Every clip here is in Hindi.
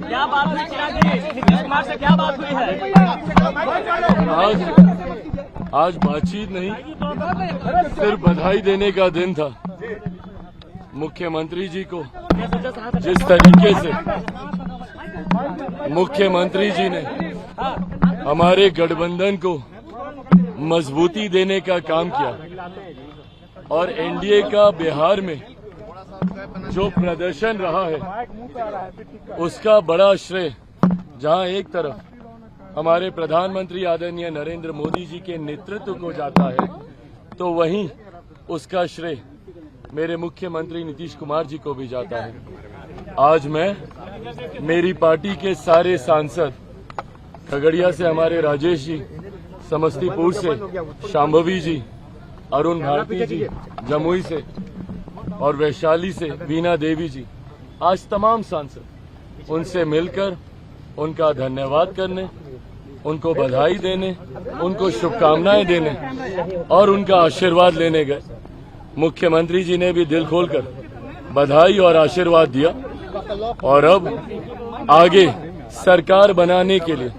क्या बात हुई चिराग जी? नीतीश कुमार से क्या बात हुई है? आज बातचीत नहीं, सिर्फ बधाई देने का दिन था। मुख्यमंत्री जी को जिस तरीके से मुख्यमंत्री जी ने हमारे गठबंधन को मजबूती देने का काम किया और एनडीए का बिहार में जो प्रदर्शन रहा है उसका बड़ा श्रेय जहां एक तरफ हमारे प्रधानमंत्री आदरणीय नरेंद्र मोदी जी के नेतृत्व को जाता है, तो वहीं उसका श्रेय मेरे मुख्यमंत्री नीतीश कुमार जी को भी जाता है। आज मैं मेरी पार्टी के सारे सांसद, खगड़िया से हमारे राजेश जी, समस्तीपुर से शांभवी जी, अरुण भारती जी, जमुई से और वैशाली से वीना देवी जी, आज तमाम सांसद उनसे मिलकर उनका धन्यवाद करने, उनको बधाई देने, उनको शुभकामनाएं देने और उनका आशीर्वाद लेने गए। मुख्यमंत्री जी ने भी दिल खोलकर बधाई और आशीर्वाद दिया और अब आगे सरकार बनाने के लिए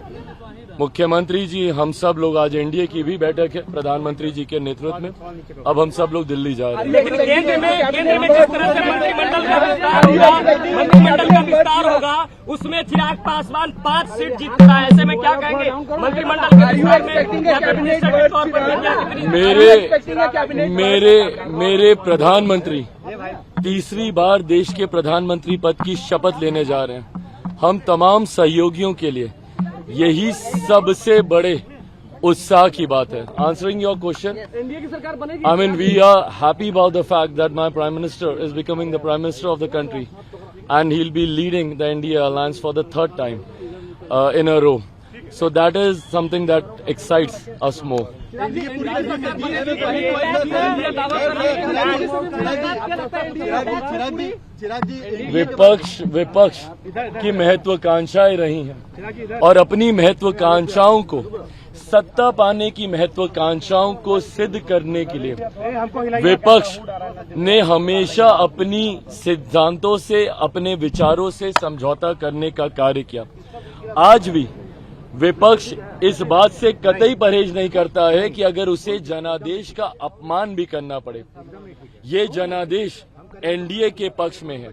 मुख्यमंत्री जी, हम सब लोग, आज एनडीए की भी बैठक है प्रधानमंत्री जी के नेतृत्व में, अब हम सब लोग दिल्ली जा रहे हैं। लेकिन केंद्र में जिस तरह से मंत्रिमंडल का विस्तार होगा उसमें चिराग पासवान 5 सीट जीतता है, ऐसे में क्या कहेंगे? मंत्रिमंडल के विस्तार में मेरे प्रधानमंत्री तीसरी बार देश के प्रधानमंत्री पद की शपथ लेने जा रहे हैं। हम तमाम सहयोगियों के लिए यही सबसे बड़े उत्साह की बात है। Answering your question, I mean, we are happy about the fact that my Prime Minister is becoming the Prime Minister of the country and he'll be leading the NDA alliance for the 3rd time in a row. So that is something that excites us more. विपक्ष की महत्वाकांक्षाएं रही हैं और अपनी महत्वाकांक्षाओं को, सत्ता पाने की महत्वाकांक्षाओं को सिद्ध करने के लिए विपक्ष ने हमेशा अपनी सिद्धांतों से, अपने विचारों से समझौता करने का कार्य किया। आज भी विपक्ष इस बात से कतई परहेज नहीं करता है कि अगर उसे जनादेश का अपमान भी करना पड़े। ये जनादेश एनडीए के पक्ष में है।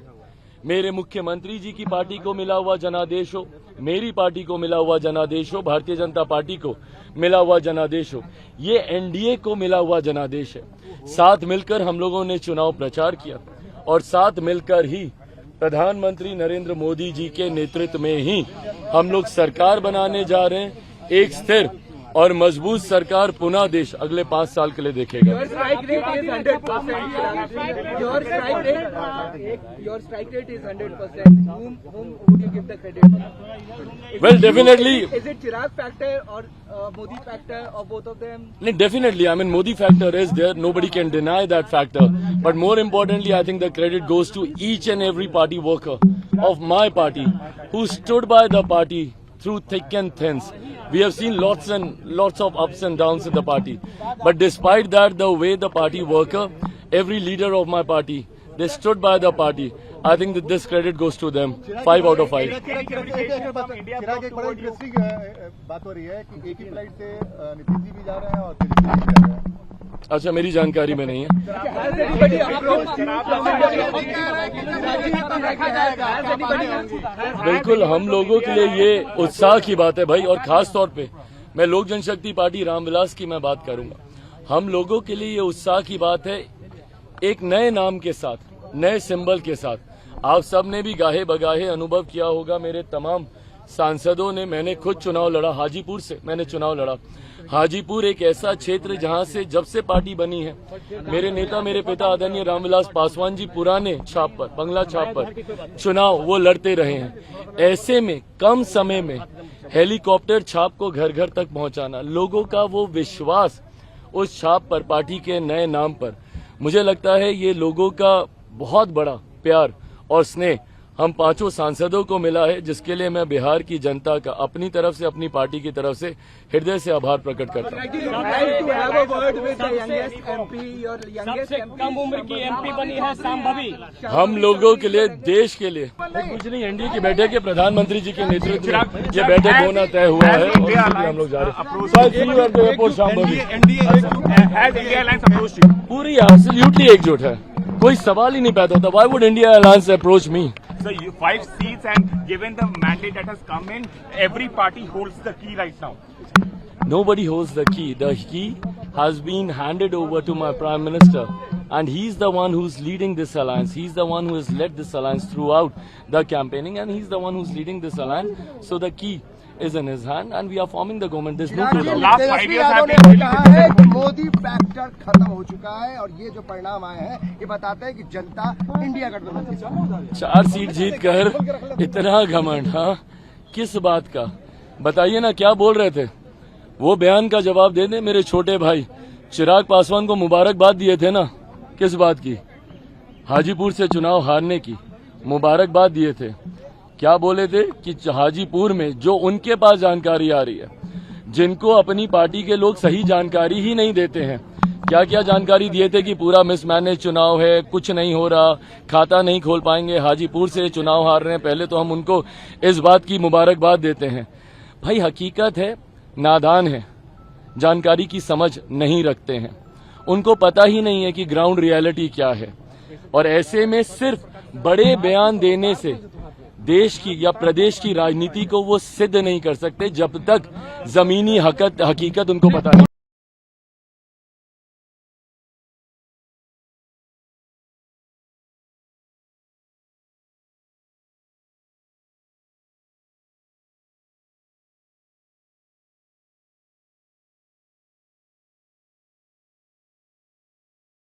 मेरे मुख्यमंत्री जी की पार्टी को मिला हुआ जनादेश हो, मेरी पार्टी को मिला हुआ जनादेश हो, भारतीय जनता पार्टी को मिला हुआ जनादेश हो, ये एनडीए को मिला हुआ जनादेश है। साथ मिलकर हम लोगों ने चुनाव प्रचार किया और साथ मिलकर ही प्रधानमंत्री नरेंद्र मोदी जी के नेतृत्व में ही हम लोग सरकार बनाने जा रहे हैं। एक स्थिर और मजबूत सरकार पुनः देश अगले 5 साल के लिए देखेगा। Your strike rate is 100%. Your strike rate is 100%. Whom would you give the credit? Well, definitely. Is it Chirag factor or Modi factor or both of them? Definitely. I mean, Modi factor is there. Nobody can deny that factor. But more importantly, I think the credit goes to each and every party worker of my party who stood by the party through thick and thins. We have seen lots of ups and downs in the party. But despite that, the way the party worker, every leader of my party, they stood by the party. I think that this credit goes to them. 5 out of 5. चिराग, एक बड़ा इंटरेस्टिंग बात हो रही है कि एक ही फ्लाइट से नीतीश जी भी जा रहे हैं और तेजस्वी जी भी जा रहे हैं। अच्छा, मेरी जानकारी में नहीं है। बिल्कुल, हम लोगों के लिए ये उत्साह की बात है भाई, और खास तौर पे मैं लोक जनशक्ति पार्टी रामविलास की मैं बात करूंगा। हम लोगों के लिए ये उत्साह की बात है, एक नए नाम के साथ, नए सिंबल के साथ। आप सब ने भी गाहे बगाहे अनुभव किया होगा, मेरे तमाम सांसदों ने, मैंने खुद चुनाव लड़ा, हाजीपुर से मैंने चुनाव लड़ा। हाजीपुर एक ऐसा क्षेत्र जहां से जब से पार्टी बनी है, मेरे नेता, मेरे पिता आदरणीय रामविलास पासवान जी पुराने छाप पर, बंगला छाप पर चुनाव वो लड़ते रहे हैं। ऐसे में कम समय में हेलीकॉप्टर छाप को घर घर तक पहुंचाना, लोगों का वो विश्वास उस छाप पर, पार्टी के नए नाम पर, मुझे लगता है ये लोगों का बहुत बड़ा प्यार और स्नेह हम 5 सांसदों को मिला है, जिसके लिए मैं बिहार की जनता का अपनी तरफ से, अपनी पार्टी की तरफ से हृदय से आभार प्रकट करता हूँ। सबसे कम उम्र की एमपी बनी है शांभवी। हम लोगों के लिए, देश के लिए कुछ नहीं, एनडीए की बैठक है, प्रधानमंत्री जी के नेतृत्व में ये बैठक होना तय हुआ है और उसके लिए हम लोग जा रहे हैं। शांभवी पूरी एब्सोल्युटली एकजुट है, कोई सवाल ही नहीं पैदा होता। Why would India Alliance approach me? So 5 seats, and given the mandate that has come in, every party holds the key right now. Nobody holds the key. The key has been handed over to my Prime Minister, and he's the one who's leading this alliance. He's the one who has led this alliance throughout the campaigning, and he's the one who's leading this alliance. So the key is in his hand, and we are forming the government. There's no doubt. Last 5 years have ने been कहा है कि मोदी फैक्टर खत्म हो चुका है और ये जो परिणाम आए हैं ये बताते हैं कि जनता इंडिया गठबंधन के साथ। 4 सीट जीत कर इतना घमंड, हाँ, किस बात का? बताइए ना, क्या बोल रहे थे? वो बयान का जवाब दे दें। मेरे छोटे भाई चिराग पासवान को मुबारकबाद दिए थे ना, किस बात की? हाजीपुर से चुनाव हारने की मुबारकबाद दिए थे। क्या बोले थे कि हाजीपुर में जो उनके पास जानकारी आ रही है, जिनको अपनी पार्टी के लोग सही जानकारी ही नहीं देते हैं, क्या क्या जानकारी दिए थे कि पूरा मिसमैनेज चुनाव है, कुछ नहीं हो रहा, खाता नहीं खोल पाएंगे, हाजीपुर से चुनाव हार रहे हैं। पहले तो हम उनको इस बात की मुबारकबाद देते हैं। भाई हकीकत है, नादान है, जानकारी की समझ नहीं रखते हैं, उनको पता ही नहीं है कि ग्राउंड रियलिटी क्या है। और ऐसे में सिर्फ बड़े बयान देने से देश की या प्रदेश की राजनीति को वो सिद्ध नहीं कर सकते, जब तक जमीनी हकीकत उनको पता नहीं।